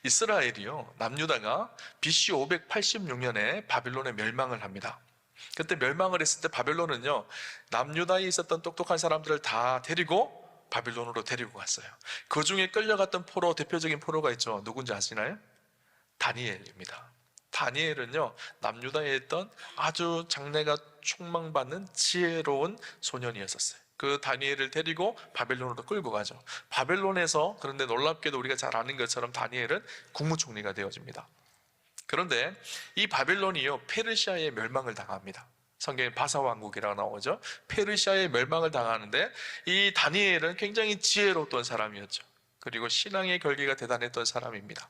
이스라엘이요, 남유다가 BC 586년에 바빌론에 멸망을 합니다. 그때 멸망을 했을 때 바벨론은요, 남유다에 있었던 똑똑한 사람들을 다 데리고 바빌론으로 데리고 갔어요. 그 중에 끌려갔던 포로, 대표적인 포로가 있죠. 누군지 아시나요? 다니엘입니다. 다니엘은요, 남유다에 있던 아주 장래가 촉망받는 지혜로운 소년이었어요. 그 다니엘을 데리고 바벨론으로 끌고 가죠. 바벨론에서, 그런데 놀랍게도 우리가 잘 아는 것처럼 다니엘은 국무총리가 되어집니다. 그런데 이 바벨론이요, 페르시아의 멸망을 당합니다. 성경에 바사왕국이라고 나오죠. 페르시아의 멸망을 당하는데 이 다니엘은 굉장히 지혜로웠던 사람이었죠. 그리고 신앙의 결기가 대단했던 사람입니다.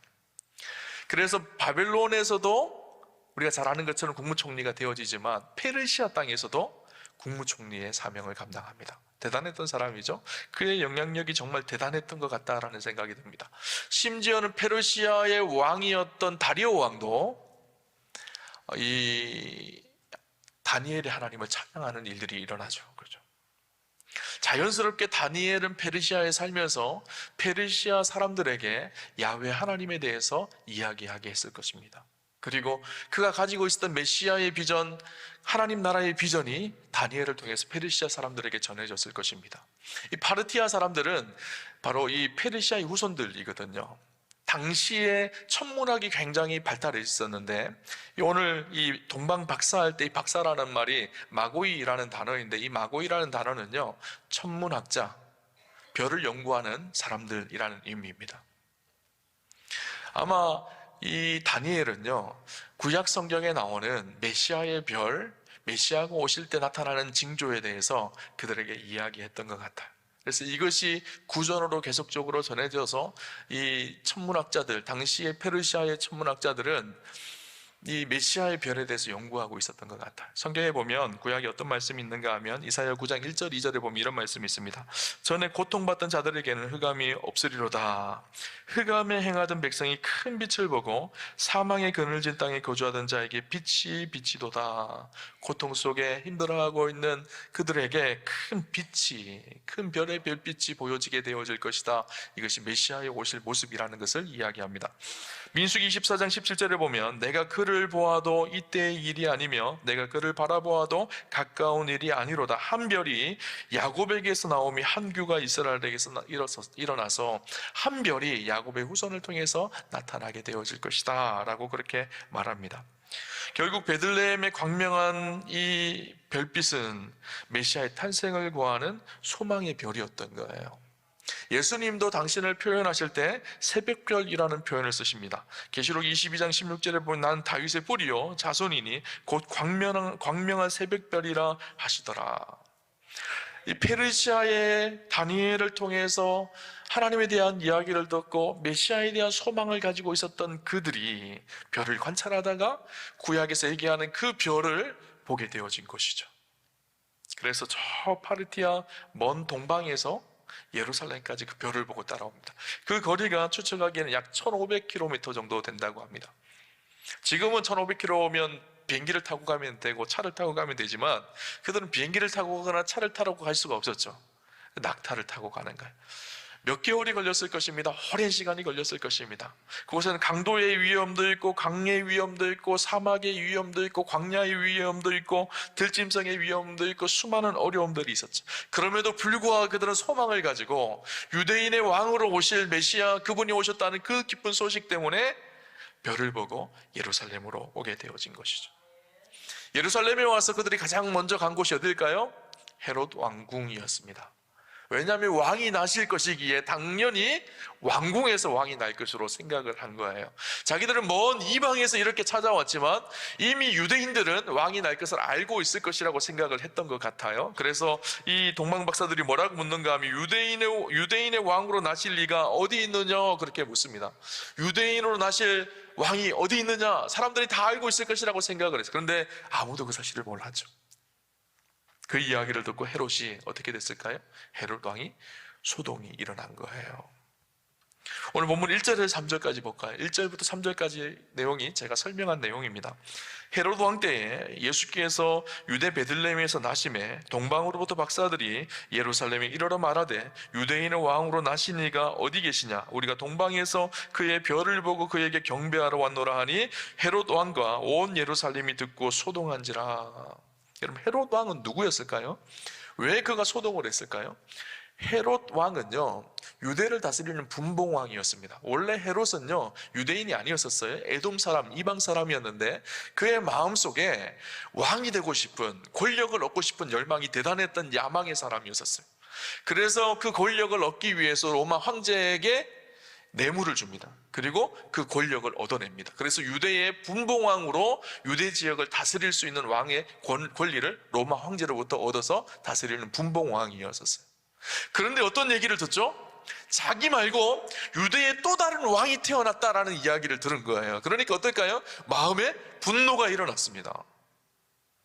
그래서 바벨론에서도 우리가 잘 아는 것처럼 국무총리가 되어지지만 페르시아 땅에서도 국무총리의 사명을 감당합니다. 대단했던 사람이죠. 그의 영향력이 정말 대단했던 것 같다라는 생각이 듭니다. 심지어는 페르시아의 왕이었던 다리오 왕도 이 다니엘의 하나님을 찬양하는 일들이 일어나죠. 그렇죠. 자연스럽게 다니엘은 페르시아에 살면서 페르시아 사람들에게 야훼 하나님에 대해서 이야기하게 했을 것입니다. 그리고 그가 가지고 있었던 메시아의 비전, 하나님 나라의 비전이 다니엘을 통해서 페르시아 사람들에게 전해졌을 것입니다. 이 파르티아 사람들은 바로 이 페르시아의 후손들이거든요. 당시에 천문학이 굉장히 발달해 있었는데, 오늘 이 동방 박사할 때 이 박사라는 말이 마고이라는 단어인데, 이 마고이라는 단어는요, 천문학자, 별을 연구하는 사람들이라는 의미입니다. 아마 이 다니엘은요, 구약 성경에 나오는 메시아의 별, 메시아가 오실 때 나타나는 징조에 대해서 그들에게 이야기했던 것 같아요. 그래서 이것이 구전으로 계속적으로 전해져서 이 천문학자들, 당시의 페르시아의 천문학자들은 이 메시아의 별에 대해서 연구하고 있었던 것 같아요. 성경에 보면 구약에 어떤 말씀이 있는가 하면 이사야 9장 1절 2절에 보면 이런 말씀이 있습니다. 전에 고통받던 자들에게는 흑암이 없으리로다. 흑암에 행하던 백성이 큰 빛을 보고 사망의 그늘진 땅에 거주하던 자에게 빛이 비치도다. 고통 속에 힘들어하고 있는 그들에게 큰 빛이, 큰 별의 별빛이 보여지게 되어질 것이다. 이것이 메시아의 오실 모습이라는 것을 이야기합니다. 민수기 24장 17절에 보면 내가 그를 보아도 이때의 일이 아니며 내가 그를 바라보아도 가까운 일이 아니로다. 한 별이 야곱에게서 나오며 한 규가 이스라엘에게서 일어나서 한 별이 야곱의 후손을 통해서 나타나게 되어질 것이다 라고 그렇게 말합니다. 결국 베들레헴의 광명한 이 별빛은 메시아의 탄생을 구하는 소망의 별이었던 거예요. 예수님도 당신을 표현하실 때 새벽별이라는 표현을 쓰십니다. 계시록 22장 16절에 보면 난 다윗의 뿌리요 자손이니 곧 광명한 새벽별이라 하시더라. 이 페르시아의 다니엘을 통해서 하나님에 대한 이야기를 듣고 메시아에 대한 소망을 가지고 있었던 그들이 별을 관찰하다가 구약에서 얘기하는 그 별을 보게 되어진 것이죠. 그래서 저 파르티아 먼 동방에서 예루살렘까지 그 별을 보고 따라옵니다. 그 거리가 추측하기에는 약 1500km 정도 된다고 합니다. 지금은 1500km면 비행기를 타고 가면 되고 차를 타고 가면 되지만 그들은 비행기를 타고 가거나 차를 타고 갈 수가 없었죠. 낙타를 타고 가는 거예요. 몇 개월이 걸렸을 것입니다. 오랜 시간이 걸렸을 것입니다. 그곳에는 강도의 위험도 있고 강의 위험도 있고 사막의 위험도 있고 광야의 위험도 있고 들짐승의 위험도 있고 수많은 어려움들이 있었죠. 그럼에도 불구하고 그들은 소망을 가지고 유대인의 왕으로 오실 메시아 그분이 오셨다는 그 기쁜 소식 때문에 별을 보고 예루살렘으로 오게 되어진 것이죠. 예루살렘에 와서 그들이 가장 먼저 간 곳이 어딜까요? 헤롯 왕궁이었습니다. 왜냐하면 왕이 나실 것이기에 당연히 왕궁에서 왕이 날 것으로 생각을 한 거예요. 자기들은 먼 이방에서 이렇게 찾아왔지만 이미 유대인들은 왕이 날 것을 알고 있을 것이라고 생각을 했던 것 같아요. 그래서 이 동방 박사들이 뭐라고 묻는가 하면 유대인의 왕으로 나실 리가 어디 있느냐 그렇게 묻습니다. 유대인으로 나실 왕이 어디 있느냐 사람들이 다 알고 있을 것이라고 생각을 했어요. 그런데 아무도 그 사실을 몰랐죠. 그 이야기를 듣고 헤롯이 어떻게 됐을까요? 헤롯 왕이 소동이 일어난 거예요. 오늘 본문 1절에서 3절까지 볼까요? 1절부터 3절까지 내용이 제가 설명한 내용입니다. 헤로드 왕 때에 예수께서 유대 베들레헴에서 나심에 동방으로부터 박사들이 예루살렘에 이르러 말하되 유대인의 왕으로 나신 이가 어디 계시냐? 우리가 동방에서 그의 별을 보고 그에게 경배하러 왔노라 하니 헤로드 왕과 온 예루살렘이 듣고 소동한지라. 여러분, 헤로드 왕은 누구였을까요? 왜 그가 소동을 했을까요? 헤롯 왕은요, 유대를 다스리는 분봉왕이었습니다. 원래 헤롯은요, 유대인이 아니었었어요. 에돔 사람, 이방 사람이었는데 그의 마음속에 왕이 되고 싶은, 권력을 얻고 싶은 열망이 대단했던 야망의 사람이었었어요. 그래서 그 권력을 얻기 위해서 로마 황제에게 뇌물을 줍니다. 그리고 그 권력을 얻어냅니다. 그래서 유대의 분봉왕으로 유대 지역을 다스릴 수 있는 왕의 권리를 로마 황제로부터 얻어서 다스리는 분봉왕이었었어요. 그런데 어떤 얘기를 듣죠? 자기 말고 유대에 또 다른 왕이 태어났다라는 이야기를 들은 거예요. 그러니까 어떨까요? 마음에 분노가 일어났습니다.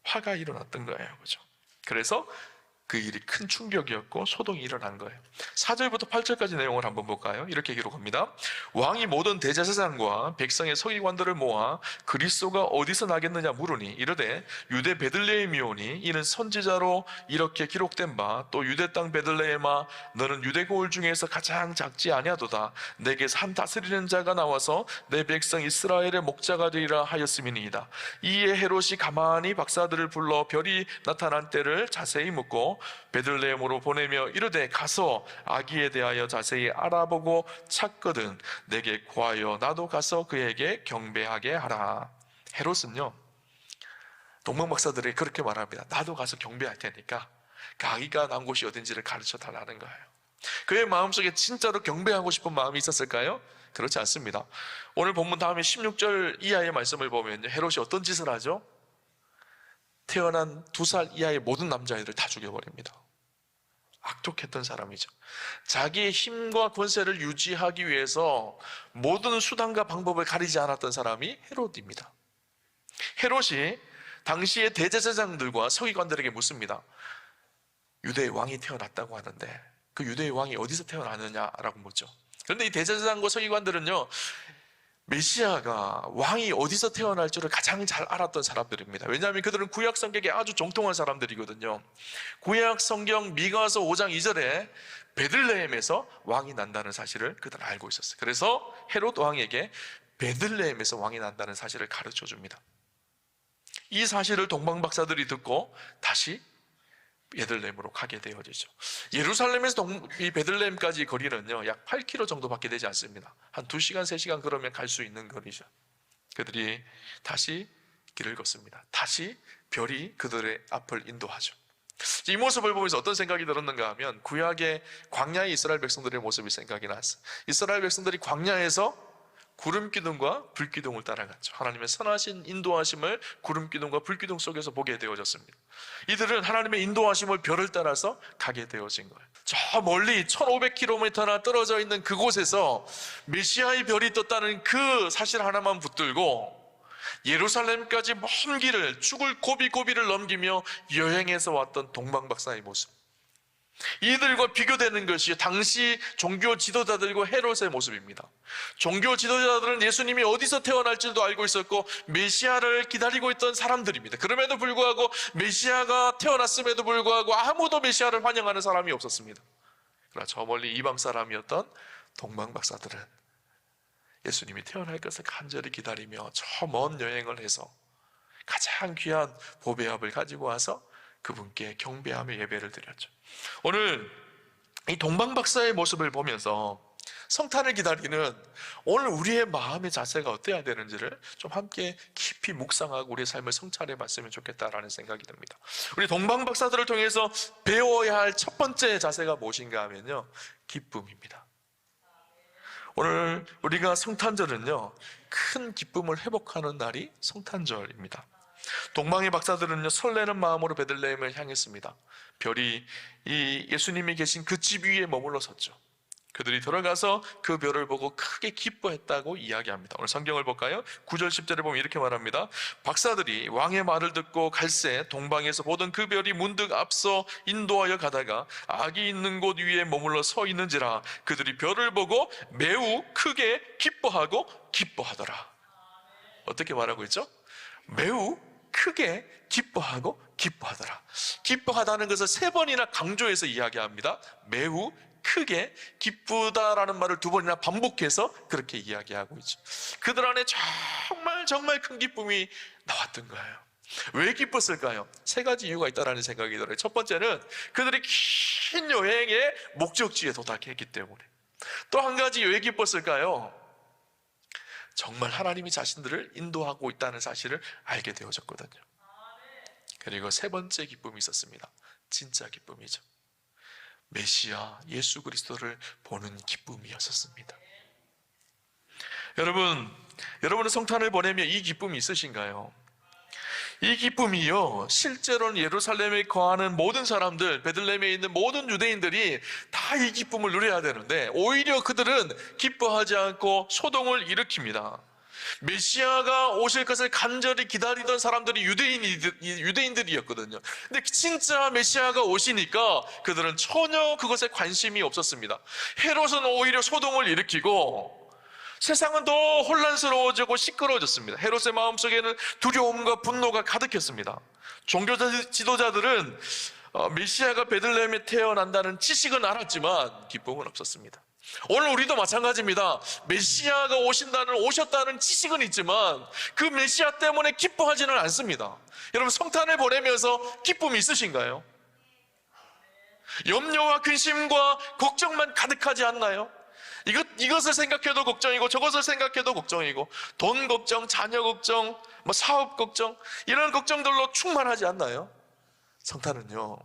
화가 일어났던 거예요. 그죠? 그래서 그 일이 큰 충격이었고 소동이 일어난 거예요. 4절부터 8절까지 내용을 한번 볼까요? 이렇게 기록합니다. 왕이 모든 대제사장과 백성의 서기관들을 모아 그리스도가 어디서 나겠느냐 물으니 이르되 유대 베들레헴이오니 이는 선지자로 이렇게 기록된 바 또 유대 땅 베들레헴아 너는 유대 고을 중에서 가장 작지 아니하도다. 내게서 한 다스리는 자가 나와서 내 백성 이스라엘의 목자가 되리라 하였음이니이다. 이에 헤롯이 가만히 박사들을 불러 별이 나타난 때를 자세히 묻고 베들레헴으로 보내며 이르되 가서 아기에 대하여 자세히 알아보고 찾거든 내게 구하여 나도 가서 그에게 경배하게 하라. 헤롯은요, 동방 박사들에게 그렇게 말합니다. 나도 가서 경배할 테니까 그 아기가 난 곳이 어딘지를 가르쳐 달라는 거예요. 그의 마음속에 진짜로 경배하고 싶은 마음이 있었을까요? 그렇지 않습니다. 오늘 본문 다음에 16절 이하의 말씀을 보면 헤롯이 어떤 짓을 하죠? 태어난 2살 이하의 모든 남자애들 다 죽여버립니다. 악독했던 사람이죠. 자기의 힘과 권세를 유지하기 위해서 모든 수단과 방법을 가리지 않았던 사람이 헤롯입니다. 헤롯이 당시의 대제사장들과 서기관들에게 묻습니다. 유대의 왕이 태어났다고 하는데 그 유대의 왕이 어디서 태어나느냐라고 묻죠. 그런데 이 대제사장과 서기관들은요, 메시아가 왕이 어디서 태어날 줄을 가장 잘 알았던 사람들입니다. 왜냐하면 그들은 구약 성경에 아주 정통한 사람들이거든요. 구약 성경 미가서 5장 2절에 베들레헴에서 왕이 난다는 사실을 그들은 알고 있었어요. 그래서 헤롯 왕에게 베들레헴에서 왕이 난다는 사실을 가르쳐 줍니다. 이 사실을 동방 박사들이 듣고 다시 베들레헴으로 가게 되어지죠. 예루살렘에서 이 베들레헴까지 거리는요, 약 8km 정도밖에 되지 않습니다. 한 2시간, 3시간 그러면 갈 수 있는 거리죠. 그들이 다시 길을 걷습니다. 다시 별이 그들의 앞을 인도하죠. 이 모습을 보면서 어떤 생각이 들었는가 하면 구약의 광야의 이스라엘 백성들의 모습이 생각이 났어요. 이스라엘 백성들이 광야에서 구름기둥과 불기둥을 따라갔죠. 하나님의 선하신 인도하심을 구름기둥과 불기둥 속에서 보게 되어졌습니다. 이들은 하나님의 인도하심을 별을 따라서 가게 되어진 거예요. 저 멀리 1500km나 떨어져 있는 그곳에서 메시아의 별이 떴다는 그 사실 하나만 붙들고 예루살렘까지 먼 길을 죽을 고비고비를 넘기며 여행해서 왔던 동방박사의 모습, 이들과 비교되는 것이 당시 종교 지도자들과 헤롯의 모습입니다. 종교 지도자들은 예수님이 어디서 태어날지도 알고 있었고 메시아를 기다리고 있던 사람들입니다. 그럼에도 불구하고 메시아가 태어났음에도 불구하고 아무도 메시아를 환영하는 사람이 없었습니다. 그러나 저 멀리 이방 사람이었던 동방 박사들은 예수님이 태어날 것을 간절히 기다리며 저 먼 여행을 해서 가장 귀한 보배합을 가지고 와서 그분께 경배하며 예배를 드렸죠. 오늘 이 동방 박사의 모습을 보면서 성탄을 기다리는 오늘 우리의 마음의 자세가 어때야 되는지를 좀 함께 깊이 묵상하고 우리의 삶을 성찰해 봤으면 좋겠다라는 생각이 듭니다. 우리 동방 박사들을 통해서 배워야 할 첫 번째 자세가 무엇인가 하면요, 기쁨입니다. 오늘 우리가 성탄절은요, 큰 기쁨을 회복하는 날이 성탄절입니다. 동방의 박사들은요, 설레는 마음으로 베들레헴을 향했습니다. 별이 이 예수님이 계신 그 집 위에 머물러 섰죠. 그들이 들어가서 그 별을 보고 크게 기뻐했다고 이야기합니다. 오늘 성경을 볼까요? 9절 10절에 보면 이렇게 말합니다. 박사들이 왕의 말을 듣고 갈새 동방에서 보던 그 별이 문득 앞서 인도하여 가다가 악이 있는 곳 위에 머물러 서 있는지라 그들이 별을 보고 매우 크게 기뻐하더라. 어떻게 말하고 있죠? 매우 크게 기뻐하더라. 기뻐하다는 것을 3번이나 강조해서 이야기합니다. 매우 크게 기쁘다라는 말을 2번이나 반복해서 그렇게 이야기하고 있죠. 그들 안에 정말 큰 기쁨이 나왔던 거예요. 왜 기뻤을까요? 3가지 이유가 있다는 생각이 들어요. 첫 번째는 그들이 긴 여행의 목적지에 도착했기 때문에. 또 한 가지 왜 기뻤을까요? 정말 하나님이 자신들을 인도하고 있다는 사실을 알게 되어졌거든요. 그리고 3번째 기쁨이 있었습니다. 진짜 기쁨이죠. 메시아 예수 그리스도를 보는 기쁨이었습니다. 여러분은 성탄을 보내며 이 기쁨이 있으신가요? 이 기쁨이요, 실제로는 예루살렘에 거하는 모든 사람들, 베들레헴에 있는 모든 유대인들이 다 이 기쁨을 누려야 되는데 오히려 그들은 기뻐하지 않고 소동을 일으킵니다. 메시아가 오실 것을 간절히 기다리던 사람들이 유대인들이었거든요. 근데 진짜 메시아가 오시니까 그들은 전혀 그것에 관심이 없었습니다. 헤롯은 오히려 소동을 일으키고 세상은 더 혼란스러워지고 시끄러워졌습니다. 헤롯의 마음속에는 두려움과 분노가 가득했습니다. 종교 지도자들은 메시아가 베들레헴에 태어난다는 지식은 알았지만 기쁨은 없었습니다. 오늘 우리도 마찬가지입니다. 메시아가 오셨다는 지식은 있지만 그 메시아 때문에 기뻐하지는 않습니다. 여러분, 성탄을 보내면서 기쁨이 있으신가요? 염려와 근심과 걱정만 가득하지 않나요? 이것을 생각해도 걱정이고 저것을 생각해도 걱정이고 돈 걱정, 자녀 걱정, 사업 걱정, 이런 걱정들로 충만하지 않나요? 성탄은요,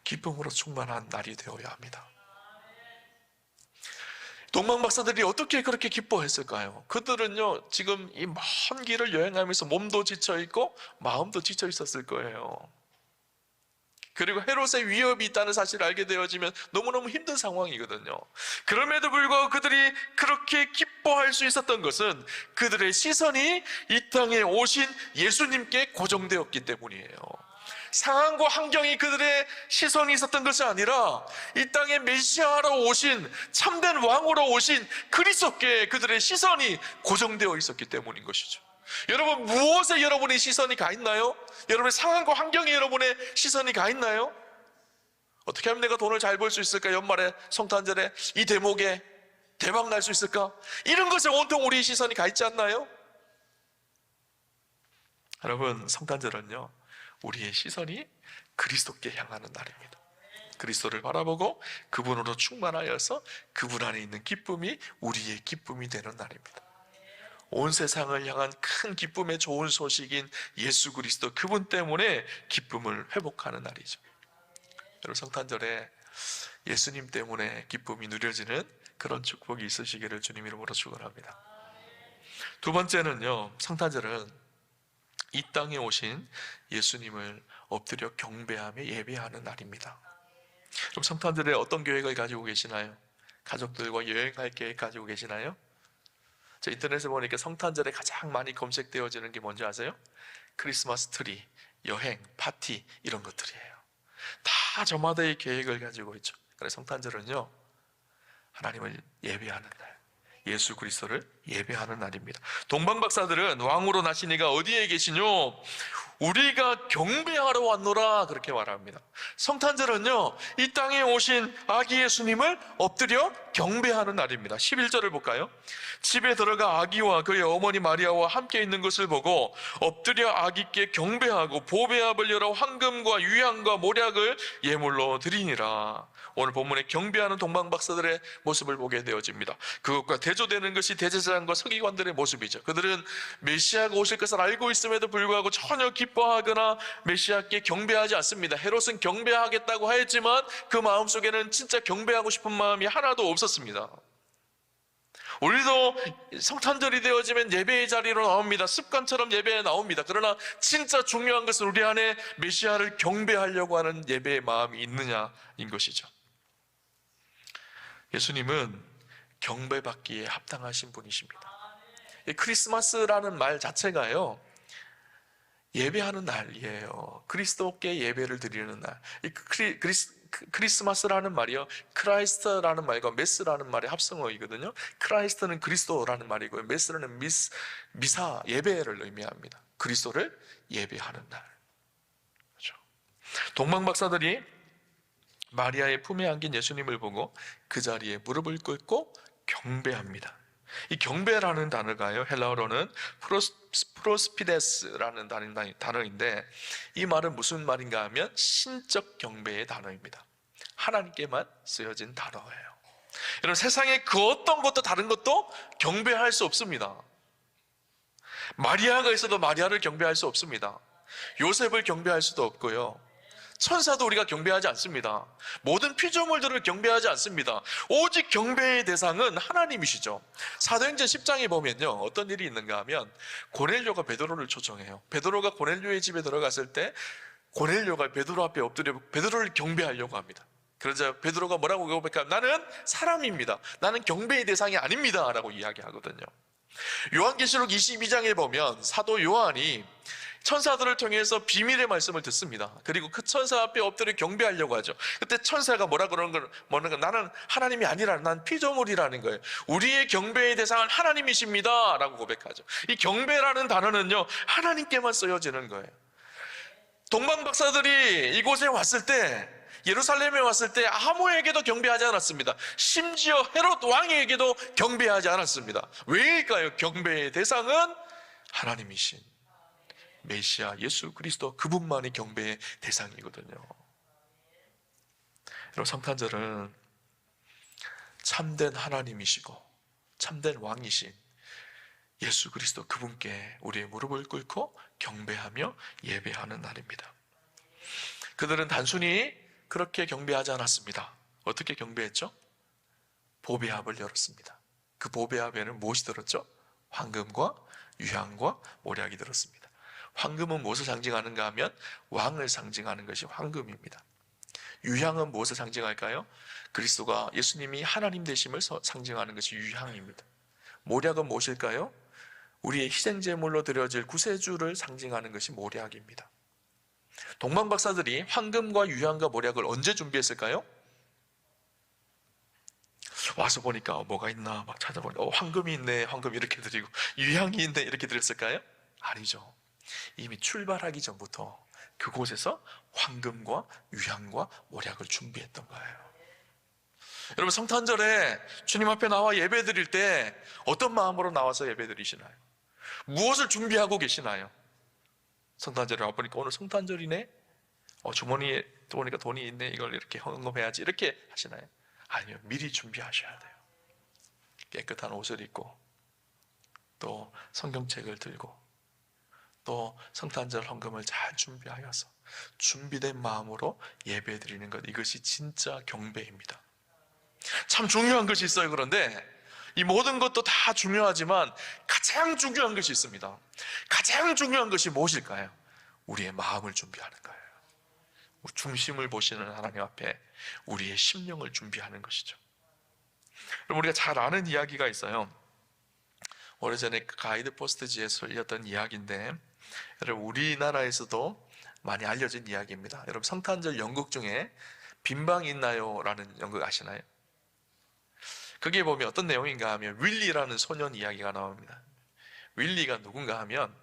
기쁨으로 충만한 날이 되어야 합니다. 동방 박사들이 어떻게 그렇게 기뻐했을까요? 그들은요, 지금 이 먼 길을 여행하면서 몸도 지쳐있고 마음도 지쳐 있었을 거예요. 그리고 헤롯의 위협이 있다는 사실을 알게 되어지면 너무너무 힘든 상황이거든요. 그럼에도 불구하고 그들이 그렇게 기뻐할 수 있었던 것은 그들의 시선이 이 땅에 오신 예수님께 고정되었기 때문이에요. 상황과 환경이 그들의 시선이 있었던 것이 아니라 이 땅에 메시아로 오신, 참된 왕으로 오신 그리스도께 그들의 시선이 고정되어 있었기 때문인 것이죠. 여러분, 무엇에 여러분의 시선이 가 있나요? 여러분의 상황과 환경에 여러분의 시선이 가 있나요? 어떻게 하면 내가 돈을 잘 벌 수 있을까? 연말에, 성탄절에 이 대목에 대박 날 수 있을까? 이런 것에 온통 우리의 시선이 가 있지 않나요? 여러분, 성탄절은요, 우리의 시선이 그리스도께 향하는 날입니다. 그리스도를 바라보고 그분으로 충만하여서 그분 안에 있는 기쁨이 우리의 기쁨이 되는 날입니다. 온 세상을 향한 큰 기쁨의 좋은 소식인 예수 그리스도, 그분 때문에 기쁨을 회복하는 날이죠. 여러분, 성탄절에 예수님 때문에 기쁨이 누려지는 그런 축복이 있으시기를 주님 이름으로 축원합니다. 2번째는요, 성탄절은 이 땅에 오신 예수님을 엎드려 경배하며 예배하는 날입니다. 그럼 성탄절에 어떤 계획을 가지고 계시나요? 가족들과 여행할 계획 가지고 계시나요? 저 인터넷에 보니까 성탄절에 가장 많이 검색되어지는 게 뭔지 아세요? 크리스마스 트리, 여행, 파티, 이런 것들이에요. 다 저마다의 계획을 가지고 있죠. 그래서 성탄절은요, 하나님을 예배하는 날, 예수 그리스도를 예배하는 날입니다. 동방 박사들은 왕으로 나신 이가 어디에 계시뇨? 우리가 경배하러 왔노라, 그렇게 말합니다. 성탄절은요, 이 땅에 오신 아기 예수님을 엎드려 경배하는 날입니다. 11절을 볼까요? 집에 들어가 아기와 그의 어머니 마리아와 함께 있는 것을 보고 엎드려 아기께 경배하고 보배압을 열어 황금과 유향과 모략을 예물로 드리니라. 오늘 본문에 경배하는 동방 박사들의 모습을 보게 되어집니다. 그것과 대조되는 것이 대제사장과 서기관들의 모습이죠. 그들은 메시아가 오실 것을 알고 있음에도 불구하고 전혀 기뻐하거나 메시아께 경배하지 않습니다. 헤롯은 경배하겠다고 하였지만 그 마음속에는 진짜 경배하고 싶은 마음이 하나도 없었습니다. 우리도 성탄절이 되어지면 예배의 자리로 나옵니다. 습관처럼 예배에 나옵니다. 그러나 진짜 중요한 것은 우리 안에 메시아를 경배하려고 하는 예배의 마음이 있느냐인 것이죠. 예수님은 경배받기에 합당하신 분이십니다. 이 크리스마스라는 말 자체가요, 예배하는 날이에요. 그리스도께 예배를 드리는 날. 이 크리스마스라는 말이요, 크라이스트라는 말과 메스라는 말의 합성어이거든요. 크라이스트는 그리스도라는 말이고요, 메스는 미사, 예배를 의미합니다. 그리스도를 예배하는 날. 그렇죠? 동방 박사들이 마리아의 품에 안긴 예수님을 보고 그 자리에 무릎을 꿇고 경배합니다. 이 경배라는 단어가요, 헬라어로는 프로스피데스라는 단어인데, 이 말은 무슨 말인가 하면 신적 경배의 단어입니다. 하나님께만 쓰여진 단어예요. 여러분, 세상에 그 어떤 것도 다른 것도 경배할 수 없습니다. 마리아가 있어도 마리아를 경배할 수 없습니다. 요셉을 경배할 수도 없고요, 천사도 우리가 경배하지 않습니다. 모든 피조물들을 경배하지 않습니다. 오직 경배의 대상은 하나님이시죠. 사도행전 10장에 보면요, 어떤 일이 있는가 하면 고넬료가 베드로를 초청해요. 베드로가 고넬료의 집에 들어갔을 때 고넬료가 베드로 앞에 엎드려 베드로를 경배하려고 합니다. 그러자 베드로가 뭐라고 고백하면, 나는 사람입니다, 나는 경배의 대상이 아닙니다 라고 이야기하거든요. 요한계시록 22장에 보면 사도 요한이 천사들을 통해서 비밀의 말씀을 듣습니다. 그리고 그 천사 앞에 엎드려 경배하려고 하죠. 그때 천사가 뭐라 그러는 건, 나는 하나님이 아니라 난 피조물이라는 거예요. 우리의 경배의 대상은 하나님이십니다 라고 고백하죠. 이 경배라는 단어는요, 하나님께만 쓰여지는 거예요. 동방 박사들이 이곳에 왔을 때, 예루살렘에 왔을 때 아무에게도 경배하지 않았습니다. 심지어 헤롯 왕에게도 경배하지 않았습니다. 왜일까요? 경배의 대상은 하나님이신 메시아 예수 그리스도, 그분만이 경배의 대상이거든요. 여러분, 성탄절은 참된 하나님이시고 참된 왕이신 예수 그리스도, 그분께 우리의 무릎을 꿇고 경배하며 예배하는 날입니다. 그들은 단순히 그렇게 경배하지 않았습니다. 어떻게 경배했죠? 보배합을 열었습니다. 그 보배합에는 무엇이 들었죠? 황금과 유향과 모략이 들었습니다. 황금은 무엇을 상징하는가 하면 왕을 상징하는 것이 황금입니다. 유향은 무엇을 상징할까요? 그리스도가, 예수님이 하나님 되심을 상징하는 것이 유향입니다. 모략은 무엇일까요? 우리의 희생제물로 드려질 구세주를 상징하는 것이 모략입니다. 동방 박사들이 황금과 유향과 모략을 언제 준비했을까요? 와서 보니까 뭐가 있나 막 찾아보니까 황금이 있네, 황금 이렇게 드리고, 유향이 있네 이렇게 드렸을까요? 아니죠. 이미 출발하기 전부터 그곳에서 황금과 유향과 모략을 준비했던 거예요. 여러분, 성탄절에 주님 앞에 나와 예배 드릴 때 어떤 마음으로 나와서 예배 드리시나요? 무엇을 준비하고 계시나요? 성탄절에 와보니까 오늘 성탄절이네, 주머니에 보니까 돈이 있네, 이걸 이렇게 헌금해야지, 이렇게 하시나요? 아니요, 미리 준비하셔야 돼요. 깨끗한 옷을 입고, 또 성경책을 들고, 또 성탄절 헌금을 잘 준비하여서 준비된 마음으로 예배 드리는 것, 이것이 진짜 경배입니다. 참 중요한 것이 있어요. 그런데 이 모든 것도 다 중요하지만 가장 중요한 것이 있습니다. 가장 중요한 것이 무엇일까요? 우리의 마음을 준비하는 거예요. 중심을 보시는 하나님 앞에 우리의 심령을 준비하는 것이죠. 그럼 우리가 잘 아는 이야기가 있어요. 오래전에 가이드 포스트지에 실렸던 이야기인데, 여러분, 우리나라에서도 많이 알려진 이야기입니다. 여러분, 성탄절 연극 중에 빈방이 있나요? 라는 연극 아시나요? 거기에 보면 어떤 내용인가 하면 윌리라는 소년 이야기가 나옵니다. 윌리가 누군가 하면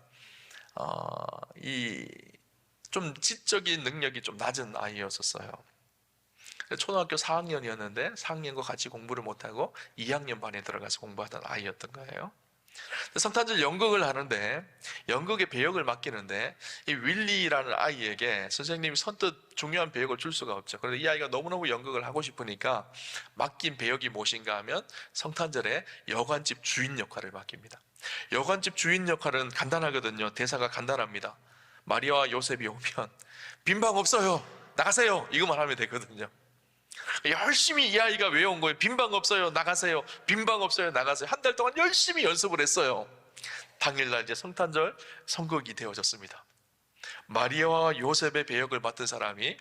좀 지적인 능력이 좀 낮은 아이였었어요. 초등학교 4학년이었는데 4학년과 같이 공부를 못하고 2학년 반에 들어가서 공부하던 아이였던 거예요. 성탄절 연극을 하는데, 연극의 배역을 맡기는데, 이 윌리라는 아이에게 선생님이 선뜻 중요한 배역을 줄 수가 없죠. 그런데 이 아이가 너무너무 연극을 하고 싶으니까 맡긴 배역이 무엇인가 하면 성탄절에 여관집 주인 역할을 맡깁니다. 여관집 주인 역할은 간단하거든요. 대사가 간단합니다. 마리아와 요셉이 오면 빈방 없어요, 나가세요, 이것만 하면 되거든요. 열심히 이 아이가 외운 거예요. 빈방 없어요, 나가세요. 빈방 없어요, 나가세요. 한 달 동안 열심히 연습을 했어요. 당일날 이제 성탄절 선곡이 되어졌습니다. 마리아와 요셉의 배역을 맡은 사람이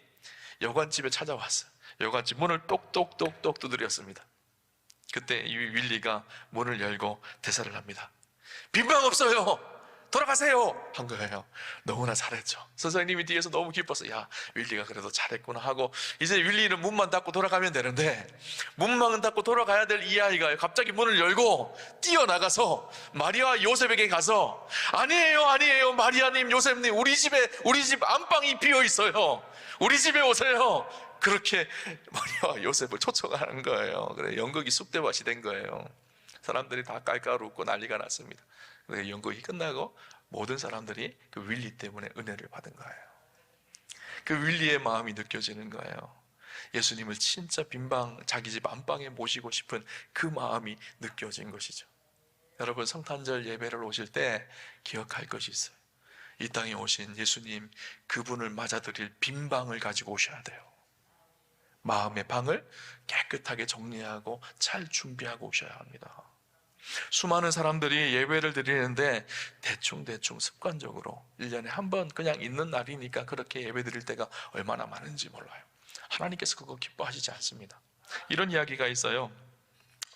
여관집에 찾아왔어요. 여관집 문을 똑똑똑똑 두드렸습니다. 그때 이 윌리가 문을 열고 대사를 합니다. 빈방 없어요, 돌아가세요 한 거예요. 너무나 잘했죠. 선생님이 뒤에서 너무 기뻐서 야, 윌리가 그래도 잘했구나 하고, 이제 윌리는 문만 닫고 돌아가면 되는데, 문만 닫고 돌아가야 될 이 아이가 갑자기 문을 열고 뛰어나가서 마리아 요셉에게 가서 아니에요 마리아님, 요셉님, 우리 집 안방이 비어 있어요, 우리 집에 오세요. 그렇게 마리아와 요셉을 초청하는 거예요. 그래, 연극이 쑥대밭이 된 거예요. 사람들이 다 깔깔 웃고 난리가 났습니다. 연극이 끝나고 모든 사람들이 그 윌리 때문에 은혜를 받은 거예요. 그 윌리의 마음이 느껴지는 거예요. 예수님을 진짜 자기 집 안방에 모시고 싶은 그 마음이 느껴진 것이죠. 여러분, 성탄절 예배를 오실 때 기억할 것이 있어요. 이 땅에 오신 예수님, 그분을 맞아들일 빈 방을 가지고 오셔야 돼요. 마음의 방을 깨끗하게 정리하고 잘 준비하고 오셔야 합니다. 수많은 사람들이 예배를 드리는데 대충 습관적으로 1년에 한 번 그냥 있는 날이니까 그렇게 예배 드릴 때가 얼마나 많은지 몰라요. 하나님께서 그거 기뻐하시지 않습니다. 이런 이야기가 있어요.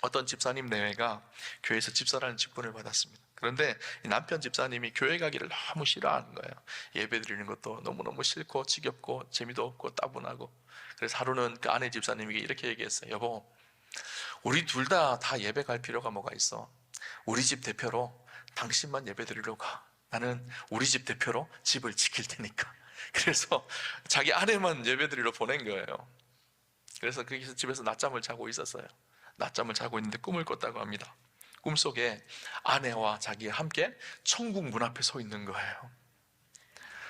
어떤 집사님 내외가 교회에서 집사라는 직분을 받았습니다. 그런데 이 남편 집사님이 교회 가기를 너무 싫어하는 거예요. 예배 드리는 것도 너무너무 싫고 지겹고 재미도 없고 따분하고. 그래서 하루는 그 아내 집사님에게 이렇게 얘기했어요. 여보, 우리 둘 다 예배 갈 필요가 뭐가 있어? 우리 집 대표로 당신만 예배 드리러 가. 나는 우리 집 대표로 집을 지킬 테니까. 그래서 자기 아내만 예배 드리러 보낸 거예요. 그래서 거기서 집에서 낮잠을 자고 있었어요. 낮잠을 자고 있는데 꿈을 꿨다고 합니다. 꿈속에 아내와 자기가 함께 천국 문 앞에 서 있는 거예요.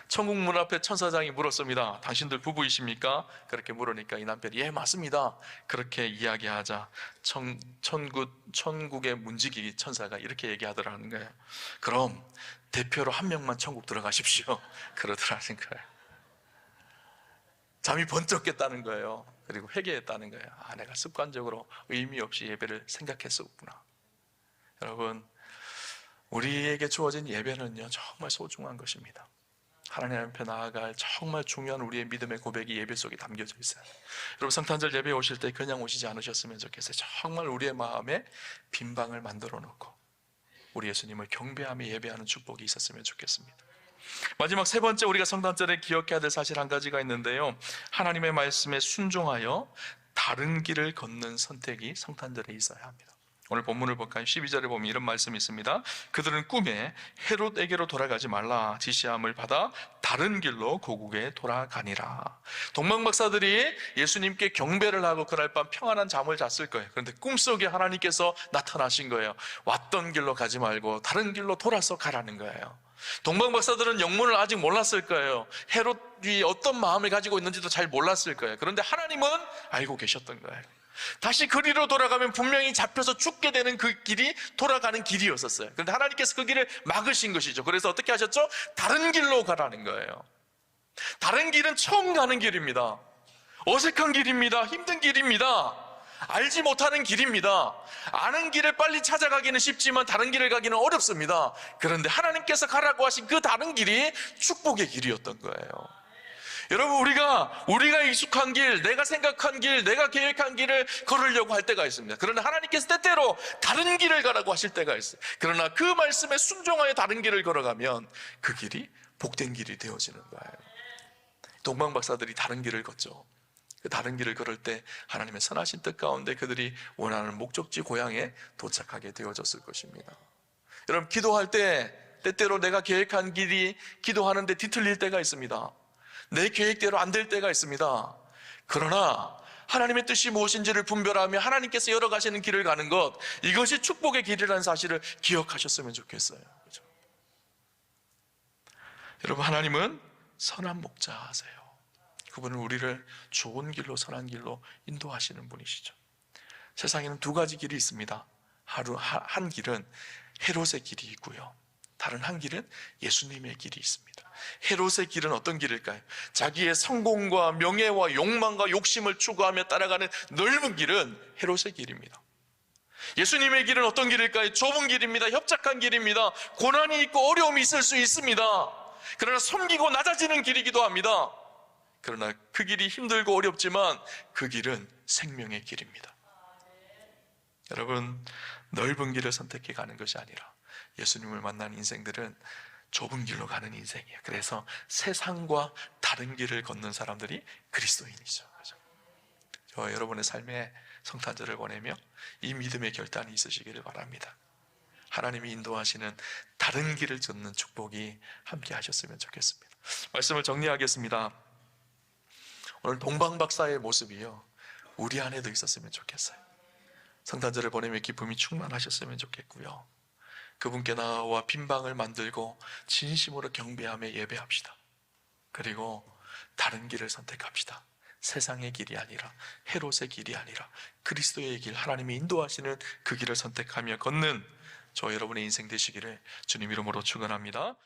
천국 문 앞에 천사장이 물었습니다. 당신들 부부이십니까? 그렇게 물으니까 이 남편이 예, 맞습니다. 그렇게 이야기하자 천국의 문지기 천사가 이렇게 얘기하더라는 거예요. 그럼 대표로 한 명만 천국 들어가십시오. 그러더라는 거예요. 잠이 번쩍 깼다는 거예요. 그리고 회개했다는 거예요. 내가 습관적으로 의미 없이 예배를 생각했었구나. 여러분, 우리에게 주어진 예배는요, 정말 소중한 것입니다. 하나님 앞에 나아갈 정말 중요한 우리의 믿음의 고백이 예배 속에 담겨져 있어요. 여러분, 성탄절 예배에 오실 때 그냥 오시지 않으셨으면 좋겠어요. 정말 우리의 마음에 빈 방을 만들어 놓고 우리 예수님을 경배하며 예배하는 축복이 있었으면 좋겠습니다. 마지막 세 번째, 우리가 성탄절에 기억해야 될 사실 한 가지가 있는데요, 하나님의 말씀에 순종하여 다른 길을 걷는 선택이 성탄절에 있어야 합니다. 오늘 본문을 볼까요? 12절에 보면 이런 말씀이 있습니다. 그들은 꿈에 헤롯에게로 돌아가지 말라 지시함을 받아 다른 길로 고국에 돌아가니라. 동방박사들이 예수님께 경배를 하고 그날 밤 평안한 잠을 잤을 거예요. 그런데 꿈속에 하나님께서 나타나신 거예요. 왔던 길로 가지 말고 다른 길로 돌아서 가라는 거예요. 동방박사들은 영문을 아직 몰랐을 거예요. 헤롯이 어떤 마음을 가지고 있는지도 잘 몰랐을 거예요. 그런데 하나님은 알고 계셨던 거예요. 다시 그리로 돌아가면 분명히 잡혀서 죽게 되는 그 길이 돌아가는 길이었었어요. 그런데 하나님께서 그 길을 막으신 것이죠. 그래서 어떻게 하셨죠? 다른 길로 가라는 거예요. 다른 길은 처음 가는 길입니다. 어색한 길입니다. 힘든 길입니다. 알지 못하는 길입니다. 아는 길을 빨리 찾아가기는 쉽지만 다른 길을 가기는 어렵습니다. 그런데 하나님께서 가라고 하신 그 다른 길이 축복의 길이었던 거예요. 여러분, 우리가 익숙한 길, 내가 생각한 길, 내가 계획한 길을 걸으려고 할 때가 있습니다. 그러나 하나님께서 때때로 다른 길을 가라고 하실 때가 있어요. 그러나 그 말씀에 순종하여 다른 길을 걸어가면 그 길이 복된 길이 되어지는 거예요. 동방박사들이 다른 길을 걷죠. 그 다른 길을 걸을 때 하나님의 선하신 뜻 가운데 그들이 원하는 목적지 고향에 도착하게 되어졌을 것입니다. 여러분, 기도할 때 때때로 내가 계획한 길이 기도하는데 뒤틀릴 때가 있습니다. 내 계획대로 안 될 때가 있습니다. 그러나 하나님의 뜻이 무엇인지를 분별하며 하나님께서 열어가시는 길을 가는 것, 이것이 축복의 길이라는 사실을 기억하셨으면 좋겠어요. 그렇죠? 여러분, 하나님은 선한 목자세요. 그분은 우리를 좋은 길로, 선한 길로 인도하시는 분이시죠. 세상에는 두 가지 길이 있습니다. 한 길은 헤롯의 길이 있고요, 다른 한 길은 예수님의 길이 있습니다. 헤롯의 길은 어떤 길일까요? 자기의 성공과 명예와 욕망과 욕심을 추구하며 따라가는 넓은 길은 헤롯의 길입니다. 예수님의 길은 어떤 길일까요? 좁은 길입니다. 협착한 길입니다. 고난이 있고 어려움이 있을 수 있습니다. 그러나 섬기고 낮아지는 길이기도 합니다. 그러나 그 길이 힘들고 어렵지만 그 길은 생명의 길입니다. 여러분, 넓은 길을 선택해 가는 것이 아니라 예수님을 만난 인생들은 좁은 길로 가는 인생이에요. 그래서 세상과 다른 길을 걷는 사람들이 그리스도인이죠. 그죠? 저 여러분의 삶에 성탄절을 보내며 이 믿음의 결단이 있으시기를 바랍니다. 하나님이 인도하시는 다른 길을 걷는 축복이 함께 하셨으면 좋겠습니다. 말씀을 정리하겠습니다. 오늘 동방박사의 모습이요, 우리 안에도 있었으면 좋겠어요. 성탄절을 보내며 기쁨이 충만하셨으면 좋겠고요, 그분께 나와 빈방을 만들고 진심으로 경배하며 예배합시다. 그리고 다른 길을 선택합시다. 세상의 길이 아니라, 헤롯의 길이 아니라 그리스도의 길, 하나님이 인도하시는 그 길을 선택하며 걷는 저 여러분의 인생 되시기를 주님 이름으로 축원합니다.